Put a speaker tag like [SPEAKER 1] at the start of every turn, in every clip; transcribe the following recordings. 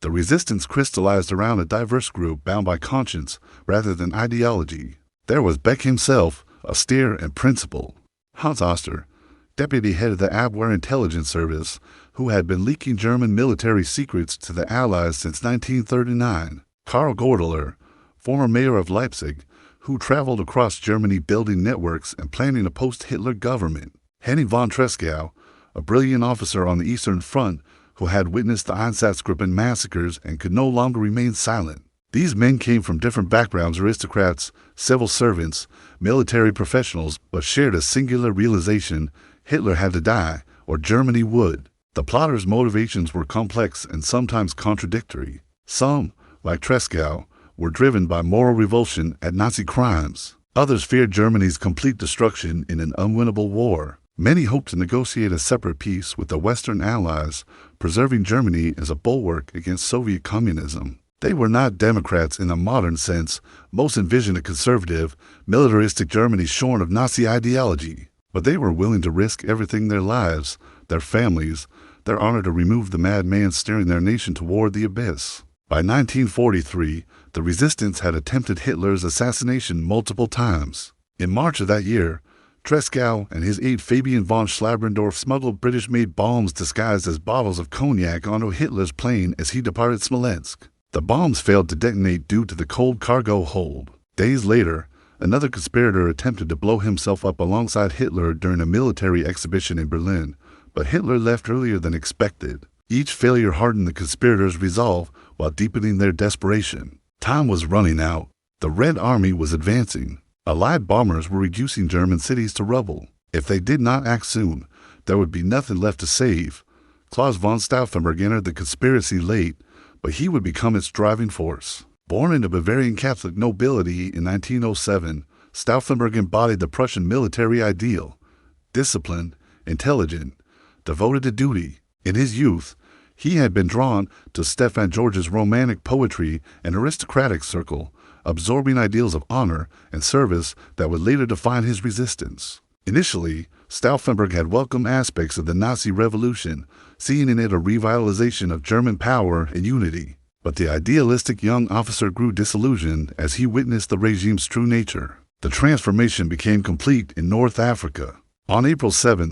[SPEAKER 1] The resistance crystallized around a diverse group bound by conscience rather than ideology. There was Beck himself, austere and principled. Hans Oster, deputy head of the Abwehr intelligence service, who had been leaking German military secrets to the Allies since 1939. Karl Gordeler, former mayor of Leipzig, who traveled across Germany building networks and planning a post-Hitler government. Henning von Tresckow, a brilliant officer on the Eastern Front who had witnessed the Einsatzgruppen massacres and could no longer remain silent. These men came from different backgrounds: aristocrats, civil servants, military professionals, but shared a singular realization: Hitler had to die, or Germany would. The plotters' motivations were complex and sometimes contradictory. Some, like Tresckow, were driven by moral revulsion at Nazi crimes. Others feared Germany's complete destruction in an unwinnable war. Many hoped to negotiate a separate peace with the Western Allies, preserving Germany as a bulwark against Soviet communism. They were not Democrats in the modern sense. Most envisioned a conservative, militaristic Germany shorn of Nazi ideology. But they were willing to risk everything: their lives, their families, their honor, to remove the madman steering their nation toward the abyss. By 1943, the resistance had attempted Hitler's assassination multiple times. In March of that year, Tresckow and his aide Fabian von Schlabrendorf smuggled British-made bombs disguised as bottles of cognac onto Hitler's plane as he departed Smolensk. The bombs failed to detonate due to the cold cargo hold. Days later, another conspirator attempted to blow himself up alongside Hitler during a military exhibition in Berlin, but Hitler left earlier than expected. Each failure hardened the conspirators' resolve while deepening their desperation. Time was running out. The Red Army was advancing. Allied bombers were reducing German cities to rubble. If they did not act soon, there would be nothing left to save. Claus von Stauffenberg entered the conspiracy late, but he would become its driving force. Born into Bavarian Catholic nobility in 1907, Stauffenberg embodied the Prussian military ideal: disciplined, intelligent, devoted to duty. In his youth, he had been drawn to Stefan George's romantic poetry and aristocratic circle, absorbing ideals of honor and service that would later define his resistance. Initially, Stauffenberg had welcomed aspects of the Nazi Revolution, seeing in it a revitalization of German power and unity. But the idealistic young officer grew disillusioned as he witnessed the regime's true nature. The transformation became complete in North Africa. On April 7,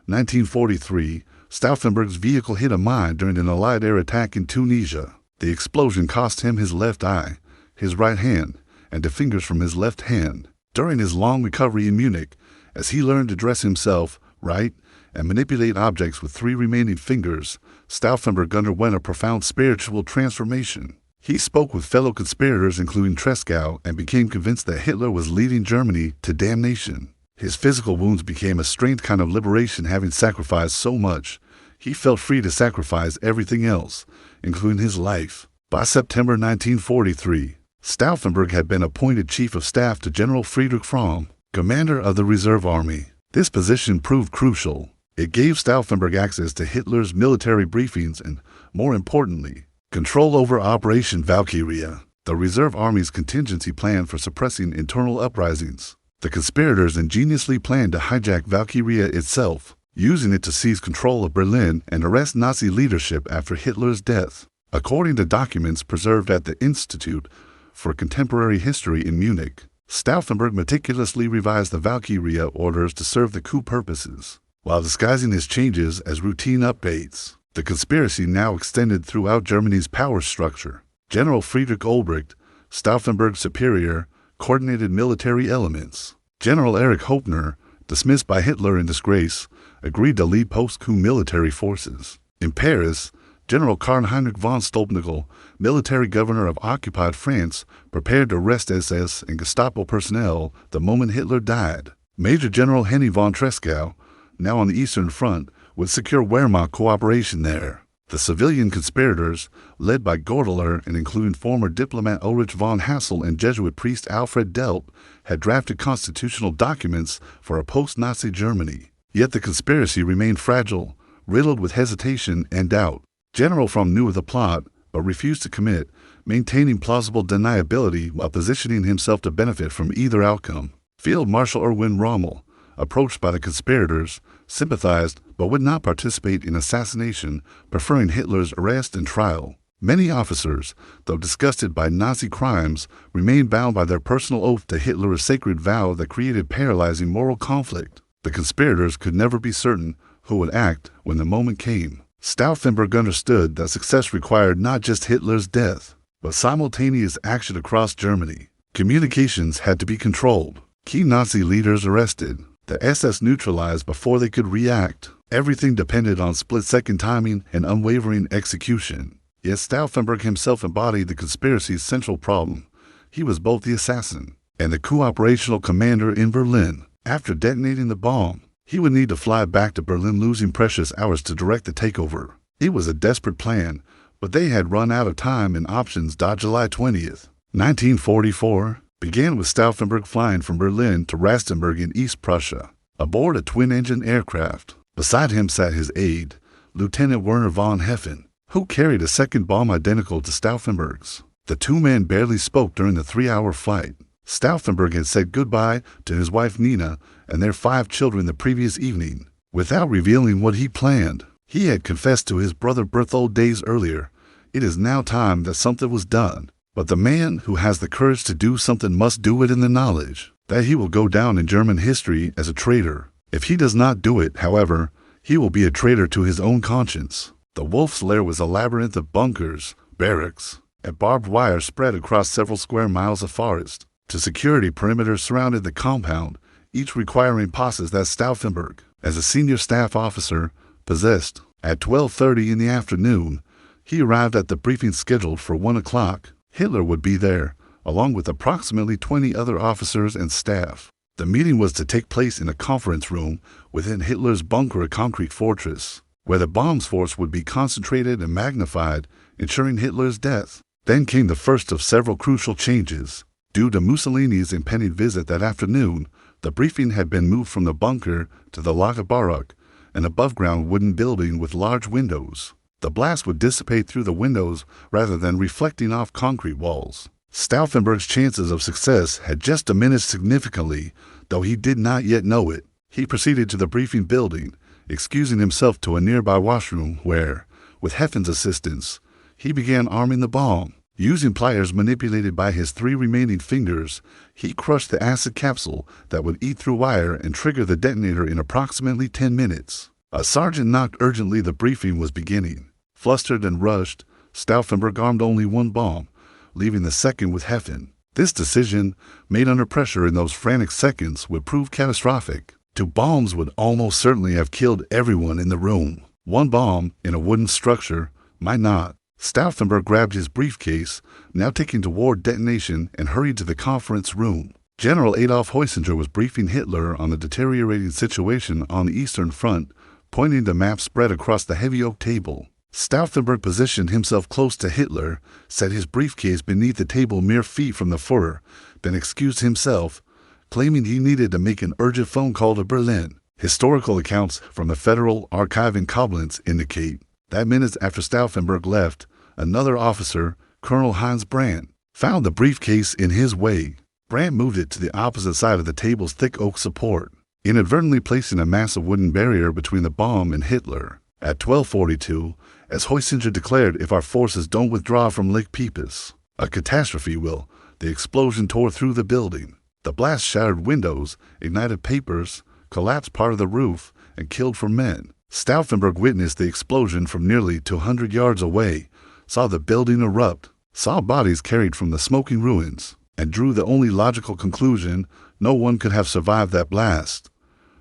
[SPEAKER 1] 1943, Stauffenberg's vehicle hit a mine during an Allied air attack in Tunisia. The explosion cost him his left eye, his right hand, and the fingers from his left hand. During his long recovery in Munich, as he learned to dress himself, write, and manipulate objects with 3 remaining fingers, Stauffenberg underwent a profound spiritual transformation. He spoke with fellow conspirators, including Tresckow, and became convinced that Hitler was leading Germany to damnation. His physical wounds became a strange kind of liberation. Having sacrificed so much, he felt free to sacrifice everything else, including his life. By September 1943, Stauffenberg had been appointed Chief of Staff to General Friedrich Fromm, commander of the Reserve Army. This position proved crucial. It gave Stauffenberg access to Hitler's military briefings and, more importantly, control over Operation Valkyrie, the Reserve Army's contingency plan for suppressing internal uprisings. The conspirators ingeniously planned to hijack Valkyrie itself, using it to seize control of Berlin and arrest Nazi leadership after Hitler's death. According to documents preserved at the Institute for Contemporary History in Munich, Stauffenberg meticulously revised the Valkyrie orders to serve the coup purposes, while disguising his changes as routine updates. The conspiracy now extended throughout Germany's power structure. General Friedrich Olbricht, Stauffenberg's superior, coordinated military elements. General Erich Hopner, dismissed by Hitler in disgrace, agreed to lead post-coup military forces. In Paris, General Karl Heinrich von Stoltenberg, military governor of occupied France, prepared to arrest SS and Gestapo personnel the moment Hitler died. Major General Henning von Tresckow, now on the Eastern Front, would secure Wehrmacht cooperation there. The civilian conspirators, led by Gordeler and including former diplomat Ulrich von Hassel and Jesuit priest Alfred Delp, had drafted constitutional documents for a post-Nazi Germany. Yet the conspiracy remained fragile, riddled with hesitation and doubt. General Fromm knew of the plot, but refused to commit, maintaining plausible deniability while positioning himself to benefit from either outcome. Field Marshal Erwin Rommel, approached by the conspirators, sympathized but would not participate in assassination, preferring Hitler's arrest and trial. Many officers, though disgusted by Nazi crimes, remained bound by their personal oath to Hitler's sacred vow that created paralyzing moral conflict. The conspirators could never be certain who would act when the moment came. Stauffenberg understood that success required not just Hitler's death, but simultaneous action across Germany. Communications had to be controlled, key Nazi leaders arrested, the SS neutralized before they could react. Everything depended on split-second timing and unwavering execution. Yet Stauffenberg himself embodied the conspiracy's central problem. He was both the assassin and the coup operational commander in Berlin. After detonating the bomb, he would need to fly back to Berlin, losing precious hours to direct the takeover. It was a desperate plan, but they had run out of time and options. July 20th, 1944 began with Stauffenberg flying from Berlin to Rastenburg in East Prussia, aboard a twin-engine aircraft. Beside him sat his aide, Lieutenant Werner von Heffen, who carried a second bomb identical to Stauffenberg's. The two men barely spoke during the 3-hour flight. Stauffenberg had said goodbye to his wife Nina and their 5 children the previous evening. Without revealing what he planned, he had confessed to his brother Berthold days earlier. It is now time that something was done. But the man who has the courage to do something must do it in the knowledge that he will go down in German history as a traitor. If he does not do it, however, he will be a traitor to his own conscience. The Wolf's Lair was a labyrinth of bunkers, barracks, and barbed wire spread across several square miles of forest. To security perimeters surrounded the compound, each requiring passes that Stauffenberg, as a senior staff officer, possessed. At 12:30 in the afternoon, he arrived at the briefing scheduled for 1 o'clock. Hitler would be there, along with approximately 20 other officers and staff. The meeting was to take place in a conference room within Hitler's bunker, a concrete fortress, where the bomb's force would be concentrated and magnified, ensuring Hitler's death. Then came the first of several crucial changes. Due to Mussolini's impending visit that afternoon, the briefing had been moved from the bunker to the Lagerbarak, an above-ground wooden building with large windows. The blast would dissipate through the windows rather than reflecting off concrete walls. Stauffenberg's chances of success had just diminished significantly, though he did not yet know it. He proceeded to the briefing building, excusing himself to a nearby washroom where, with Heffen's assistance, he began arming the bomb. Using pliers manipulated by his 3 remaining fingers, he crushed the acid capsule that would eat through wire and trigger the detonator in approximately 10 minutes. A sergeant knocked urgently. The briefing was beginning. Flustered and rushed, Stauffenberg armed only 1 bomb, leaving the second with Heffen. This decision, made under pressure in those frantic seconds, would prove catastrophic. 2 bombs would almost certainly have killed everyone in the room. 1 bomb in a wooden structure might not. Stauffenberg grabbed his briefcase, now ticking toward detonation, and hurried to the conference room. General Adolf Heusinger was briefing Hitler on the deteriorating situation on the Eastern Front, pointing to maps spread across the heavy oak table. Stauffenberg positioned himself close to Hitler, set his briefcase beneath the table mere feet from the Führer, then excused himself, claiming he needed to make an urgent phone call to Berlin. Historical accounts from the Federal Archive in Koblenz indicate that minutes after Stauffenberg left, another officer, Colonel Heinz Brandt, found the briefcase in his way. Brandt moved it to the opposite side of the table's thick oak support, inadvertently placing a massive wooden barrier between the bomb and Hitler. At 12:42, as Heusinger declared, if our forces don't withdraw from Lake Peipus, a catastrophe will. The explosion tore through the building. The blast shattered windows, ignited papers, collapsed part of the roof, and killed 4 men. Stauffenberg witnessed the explosion from nearly 200 yards away, saw the building erupt, saw bodies carried from the smoking ruins, and drew the only logical conclusion: no one could have survived that blast.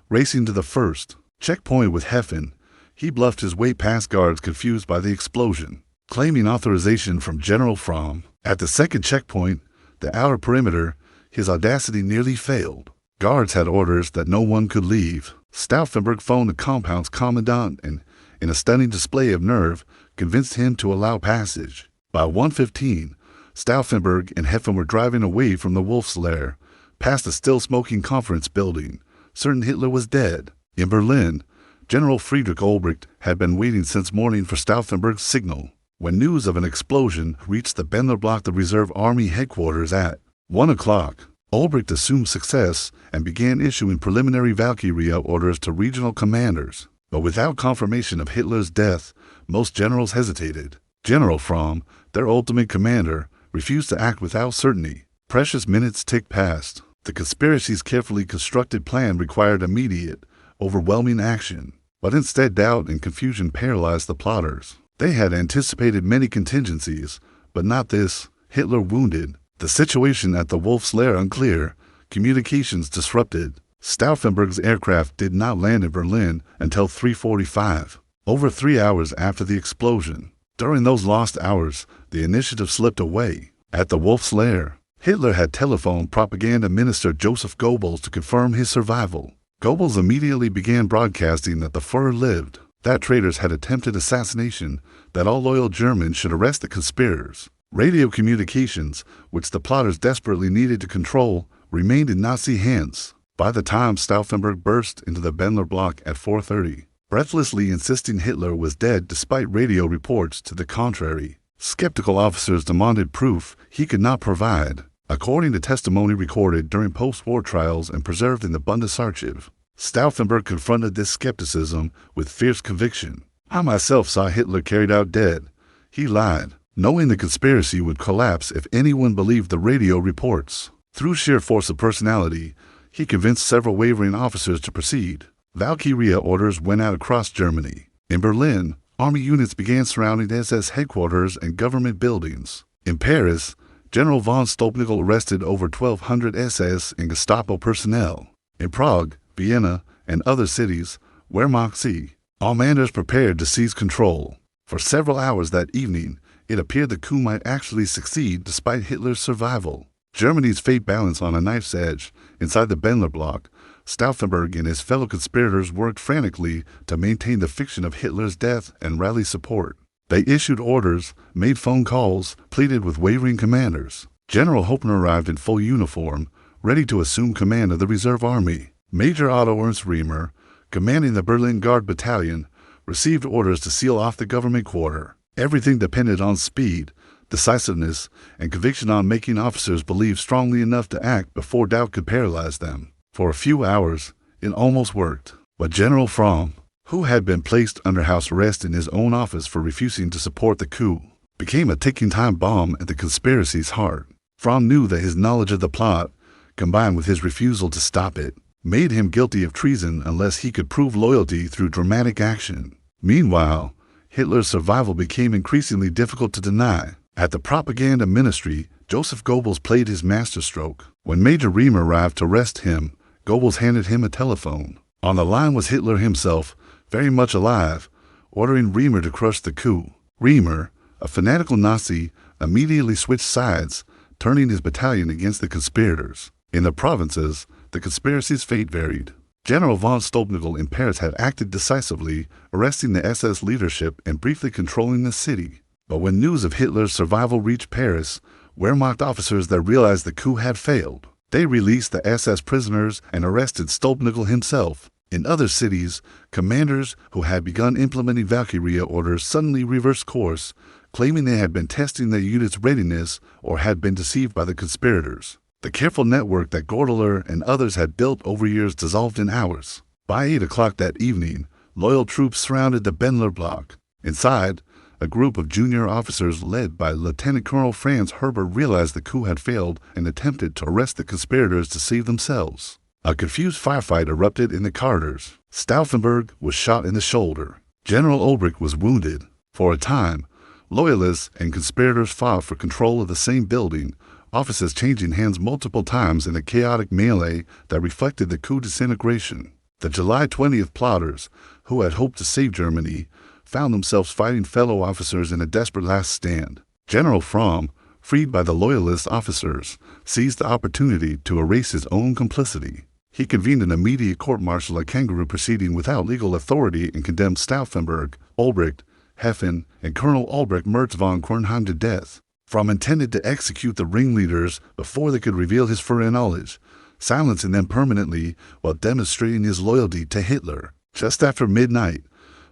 [SPEAKER 1] Racing to the first checkpoint with Heffen, he bluffed his way past guards confused by the explosion, claiming authorization from General Fromm. At the second checkpoint, the outer perimeter, his audacity nearly failed. Guards had orders that no one could leave. Stauffenberg phoned the compound's commandant and, in a stunning display of nerve, convinced him to allow passage. By 1:15, Stauffenberg and Heffen were driving away from the Wolf's Lair, past the still-smoking conference building, certain Hitler was dead. In Berlin, General Friedrich Olbricht had been waiting since morning for Stauffenberg's signal. When news of an explosion reached the Bendler Block, the reserve army headquarters at 1 o'clock, Olbricht assumed success and began issuing preliminary Valkyrie orders to regional commanders. But without confirmation of Hitler's death, most generals hesitated. General Fromm, their ultimate commander, refused to act without certainty. Precious minutes ticked past. The conspiracy's carefully constructed plan required immediate, overwhelming action, but instead doubt and confusion paralyzed the plotters. They had anticipated many contingencies, but not this. Hitler wounded, the situation at the Wolf's Lair unclear, communications disrupted. Stauffenberg's aircraft did not land in Berlin until 3:45, over 3 hours after the explosion. During those lost hours, the initiative slipped away. At the Wolf's Lair, Hitler had telephoned propaganda minister Joseph Goebbels to confirm his survival. Goebbels immediately began broadcasting that the Führer lived, that traitors had attempted assassination, that all loyal Germans should arrest the conspirators. Radio communications, which the plotters desperately needed to control, remained in Nazi hands. By the time Stauffenberg burst into the Bendler Block at 4:30, breathlessly insisting Hitler was dead despite radio reports to the contrary, skeptical officers demanded proof he could not provide. According to testimony recorded during post-war trials and preserved in the Bundesarchiv, Stauffenberg confronted this skepticism with fierce conviction. "I myself saw Hitler carried out dead," he lied, knowing the conspiracy would collapse if anyone believed the radio reports. Through sheer force of personality, he convinced several wavering officers to proceed. Valkyrie orders went out across Germany. In Berlin, army units began surrounding SS headquarters and government buildings. In Paris, General von Stauffenberg arrested over 1,200 SS and Gestapo personnel. In Prague, Vienna, and other cities, Wehrmacht commanders prepared to seize control. For several hours that evening, it appeared the coup might actually succeed despite Hitler's survival. Germany's fate balanced on a knife's edge. Inside the Bendler Block, Stauffenberg and his fellow conspirators worked frantically to maintain the fiction of Hitler's death and rally support. They issued orders, made phone calls, pleaded with wavering commanders. General Hoppner arrived in full uniform, ready to assume command of the reserve army. Major Otto Ernst Riemer, commanding the Berlin Guard Battalion, received orders to seal off the government quarter. Everything depended on speed, decisiveness, and conviction on making officers believe strongly enough to act before doubt could paralyze them. For a few hours, it almost worked. But General Fromm, who had been placed under house arrest in his own office for refusing to support the coup, became a ticking time bomb at the conspiracy's heart. Fromm knew that his knowledge of the plot, combined with his refusal to stop it, made him guilty of treason unless he could prove loyalty through dramatic action. Meanwhile, Hitler's survival became increasingly difficult to deny. At the propaganda ministry, Joseph Goebbels played his masterstroke. When Major Riemer arrived to arrest him, Goebbels handed him a telephone. On the line was Hitler himself, very much alive, ordering Riemer to crush the coup. Riemer, a fanatical Nazi, immediately switched sides, turning his battalion against the conspirators. In the provinces, the conspiracy's fate varied. General von Stauffenberg in Paris had acted decisively, arresting the SS leadership and briefly controlling the city. But when news of Hitler's survival reached Paris, Wehrmacht officers that realized the coup had failed. They released the SS prisoners and arrested Stauffenberg himself. In other cities, commanders who had begun implementing Valkyrie orders suddenly reversed course, claiming they had been testing their unit's readiness or had been deceived by the conspirators. The careful network that Gordeler and others had built over years dissolved in hours. By 8 o'clock that evening, loyal troops surrounded the Bendler Block. Inside, a group of junior officers led by Lieutenant Colonel Franz Herbert realized the coup had failed and attempted to arrest the conspirators to save themselves. A confused firefight erupted in the corridors. Stauffenberg was shot in the shoulder. General Ulbricht was wounded. For a time, loyalists and conspirators fought for control of the same building, offices changing hands multiple times in a chaotic melee that reflected the coup disintegration. The July 20th plotters, who had hoped to save Germany, found themselves fighting fellow officers in a desperate last stand. General Fromm, freed by the loyalist officers, seized the opportunity to erase his own complicity. He convened an immediate court-martial at kangaroo proceeding without legal authority and condemned Stauffenberg, Ulbricht, Heffen, and Colonel Albrecht Merz von Kornheim to death. Fromm intended to execute the ringleaders before they could reveal his foreknowledge, silencing them permanently while demonstrating his loyalty to Hitler. Just after midnight,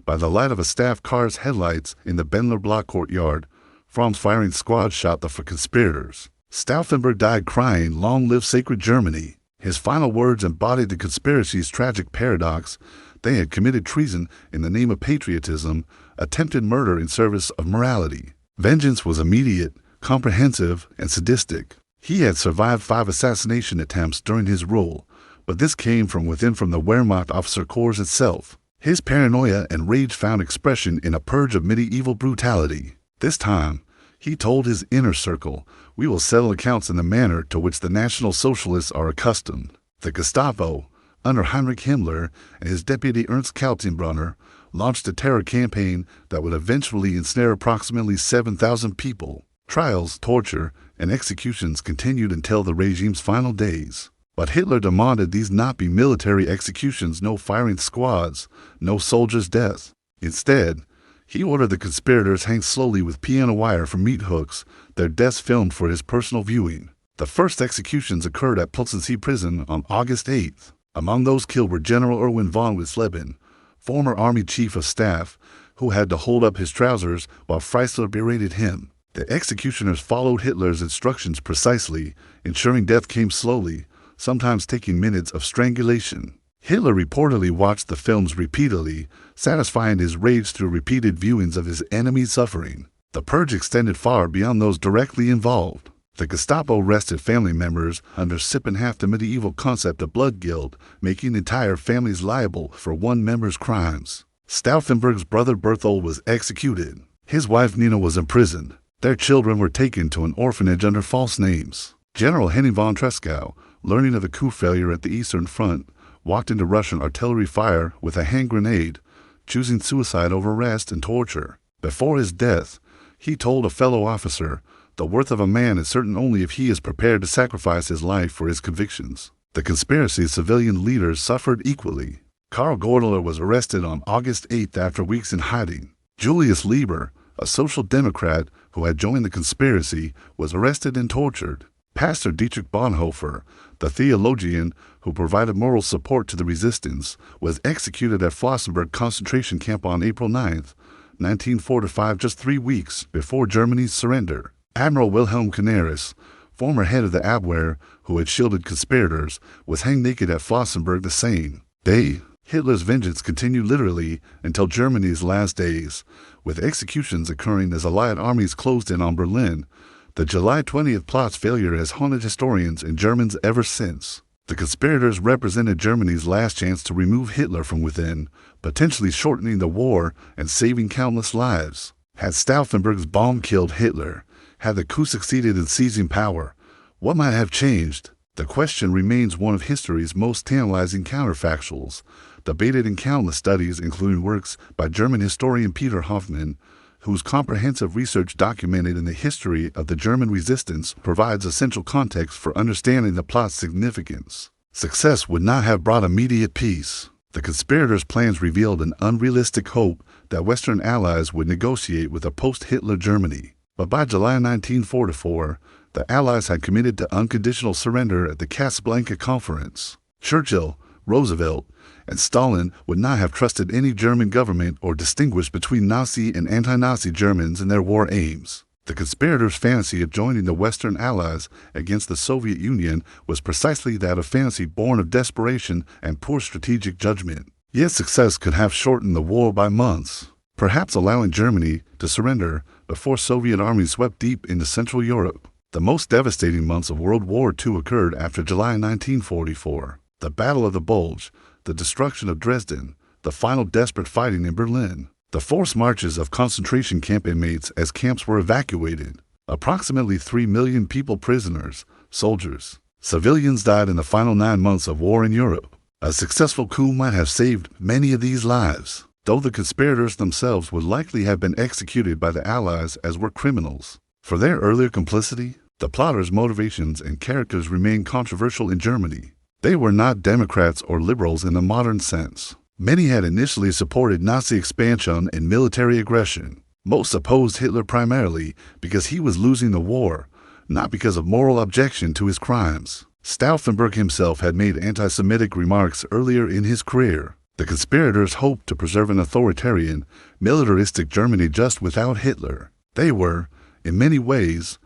[SPEAKER 1] by the light of a staff car's headlights in the Bendler Block courtyard, Fromm's firing squad shot the conspirators. Stauffenberg died crying, "Long live sacred Germany." His final words embodied the conspiracy's tragic paradox. They had committed treason in the name of patriotism, attempted murder in service of morality. Vengeance was immediate, comprehensive, and sadistic. He had survived 5 assassination attempts during his rule, but this came from within from the Wehrmacht officer corps itself. His paranoia and rage found expression in a purge of medieval brutality. This time, he told his inner circle, "We will settle accounts in the manner to which the National Socialists are accustomed." The Gestapo, under Heinrich Himmler and his deputy Ernst Kaltenbrunner, launched a terror campaign that would eventually ensnare approximately 7,000 people. Trials, torture, and executions continued until the regime's final days. But Hitler demanded these not be military executions, no firing squads, no soldiers' deaths. Instead, he ordered the conspirators hang slowly with piano wire from meat hooks, their deaths filmed for his personal viewing. The first executions occurred at Plötzensee prison on August 8th. Among those killed were General Erwin von Wisleben, former Army Chief of Staff, who had to hold up his trousers while Freisler berated him. The executioners followed Hitler's instructions precisely, ensuring death came slowly, sometimes taking minutes of strangulation. Hitler reportedly watched the films repeatedly, satisfying his rage through repeated viewings of his enemy's suffering. The purge extended far beyond those directly involved. The Gestapo arrested family members under Sippenhaft, the medieval concept of blood guilt, making entire families liable for one member's crimes. Stauffenberg's brother Berthold was executed. His wife Nina was imprisoned. Their children were taken to an orphanage under false names. General Henning von Tresckow, learning of the coup failure at the Eastern Front, walked into Russian artillery fire with a hand grenade, choosing suicide over arrest and torture. Before his death, he told a fellow officer, "The worth of a man is certain only if he is prepared to sacrifice his life for his convictions." The conspiracy's civilian leaders suffered equally. Karl Gordeler was arrested on August 8th after weeks in hiding. Julius Lieber, a social democrat who had joined the conspiracy, was arrested and tortured. Pastor Dietrich Bonhoeffer, the theologian who provided moral support to the resistance, was executed at Flossenburg concentration camp on April 9th, 1945, just 3 weeks before Germany's surrender. Admiral Wilhelm Canaris, former head of the Abwehr who had shielded conspirators, was hanged naked at Flossenburg the same day. Hitler's vengeance continued literally until Germany's last days, with executions occurring as Allied armies closed in on Berlin. The July 20th plot's failure has haunted historians and Germans ever since. The conspirators represented Germany's last chance to remove Hitler from within, potentially shortening the war and saving countless lives. Had Stauffenberg's bomb killed Hitler? Had the coup succeeded in seizing power? What might have changed? The question remains one of history's most tantalizing counterfactuals, debated in countless studies, including works by German historian Peter Hoffmann, whose comprehensive research documented in the history of the German resistance provides essential context for understanding the plot's significance. Success would not have brought immediate peace. The conspirators' plans revealed an unrealistic hope that Western allies would negotiate with a post-Hitler Germany. But by July 1944, the Allies had committed to unconditional surrender at the Casablanca Conference. Churchill, Roosevelt, and Stalin would not have trusted any German government or distinguished between Nazi and anti-Nazi Germans in their war aims. The conspirators' fantasy of joining the Western Allies against the Soviet Union was precisely that of fantasy born of desperation and poor strategic judgment. Yet success could have shortened the war by months, perhaps allowing Germany to surrender before Soviet armies swept deep into Central Europe. The most devastating months of World War II occurred after July 1944. The Battle of the Bulge, the destruction of Dresden, the final desperate fighting in Berlin, the forced marches of concentration camp inmates as camps were evacuated, approximately 3 million people prisoners, soldiers, civilians died in the final 9 months of war in Europe. A successful coup might have saved many of these lives, though the conspirators themselves would likely have been executed by the Allies as were criminals. For their earlier complicity, the plotters' motivations and characters remain controversial in Germany. They were not Democrats or liberals in the modern sense. Many had initially supported Nazi expansion and military aggression. Most opposed Hitler primarily because he was losing the war, not because of moral objection to his crimes. Stauffenberg himself had made anti-Semitic remarks earlier in his career. The conspirators hoped to preserve an authoritarian, militaristic Germany just without Hitler. They were, in many ways,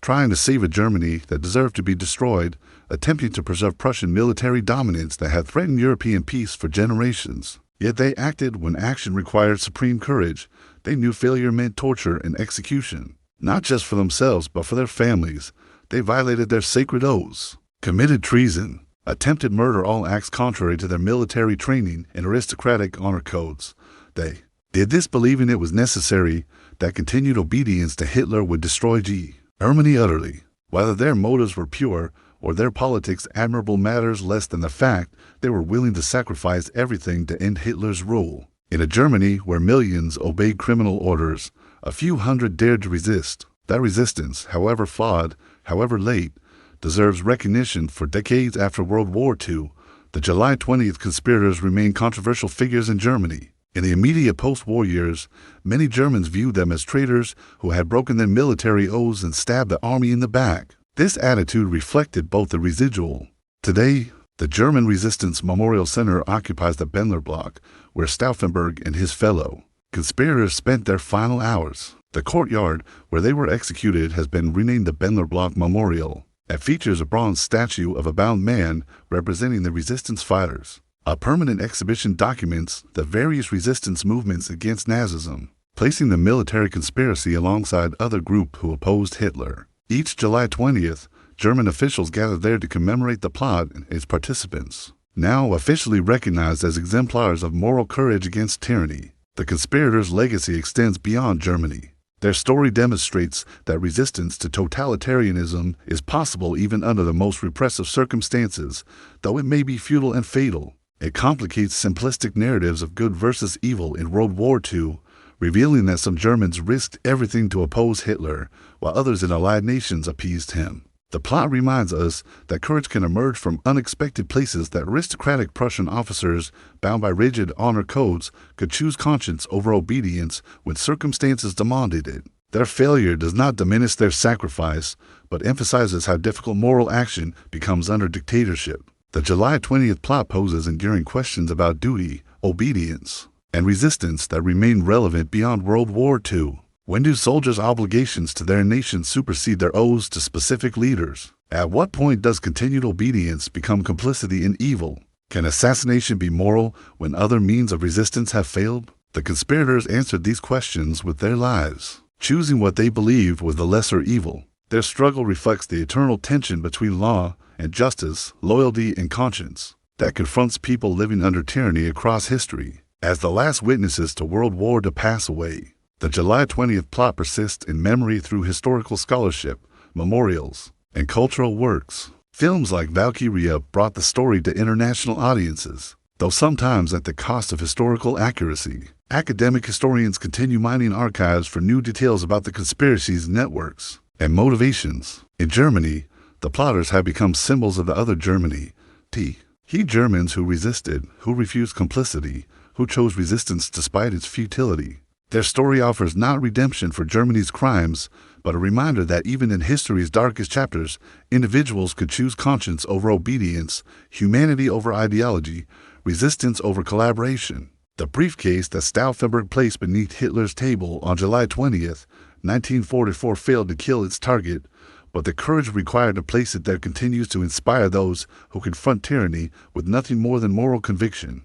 [SPEAKER 1] trying to save a Germany that deserved to be destroyed, attempting to preserve Prussian military dominance that had threatened European peace for generations. Yet they acted when action required supreme courage, They knew failure meant torture and execution, not just for themselves but for their families. They violated their sacred oaths, committed treason, attempted murder, all acts contrary to their military training and aristocratic honor codes. They did this believing it was necessary, that continued obedience to Hitler would destroy Germany utterly. Whether their motives were pure or their politics admirable matters less than the fact they were willing to sacrifice everything to end Hitler's rule. In a Germany where millions obeyed criminal orders, a few hundred dared to resist. That resistance, however flawed, however late, deserves recognition. For decades after World War II, the July 20th conspirators remain controversial figures in Germany. In the immediate post-war years, many Germans viewed them as traitors who had broken their military oaths and stabbed the army in the back. This attitude reflected both the residual. Today, the German Resistance Memorial Center occupies the Bendler Block, where Stauffenberg and his fellow conspirators spent their final hours. The courtyard where they were executed has been renamed the Bendler Block Memorial. It features a bronze statue of a bound man representing the resistance fighters. A permanent exhibition documents the various resistance movements against Nazism, placing the military conspiracy alongside other groups who opposed Hitler. Each July 20th, German officials gathered there to commemorate the plot and its participants. Now officially recognized as exemplars of moral courage against tyranny, the conspirators' legacy extends beyond Germany. Their story demonstrates that resistance to totalitarianism is possible even under the most repressive circumstances, though it may be futile and fatal. It complicates simplistic narratives of good versus evil in World War II, revealing that some Germans risked everything to oppose Hitler, while others in allied nations appeased him. The plot reminds us that courage can emerge from unexpected places, that aristocratic Prussian officers, bound by rigid honor codes, could choose conscience over obedience when circumstances demanded it. Their failure does not diminish their sacrifice, but emphasizes how difficult moral action becomes under dictatorship. The July 20th plot poses enduring questions about duty, obedience, and resistance that remain relevant beyond World War II. When do soldiers' obligations to their nation supersede their oaths to specific leaders? At what point does continued obedience become complicity in evil? Can assassination be moral when other means of resistance have failed? The conspirators answered these questions with their lives, choosing what they believed was the lesser evil. Their struggle reflects the eternal tension between law and justice, loyalty and conscience, that confronts people living under tyranny across history. As the last witnesses to World War II pass away, the July 20th plot persists in memory through historical scholarship, memorials, and cultural works. Films like Valkyrie brought the story to international audiences, though sometimes at the cost of historical accuracy. Academic historians continue mining archives for new details about the conspiracy's networks and motivations. In Germany, the plotters have become symbols of the other Germany. He Germans who resisted, who refused complicity, who chose resistance despite its futility. Their story offers not redemption for Germany's crimes, but a reminder that even in history's darkest chapters, individuals could choose conscience over obedience, humanity over ideology, resistance over collaboration. The briefcase that Stauffenberg placed beneath Hitler's table on July 20th, 1944 failed to kill its target, but the courage required to place it there continues to inspire those who confront tyranny with nothing more than moral conviction.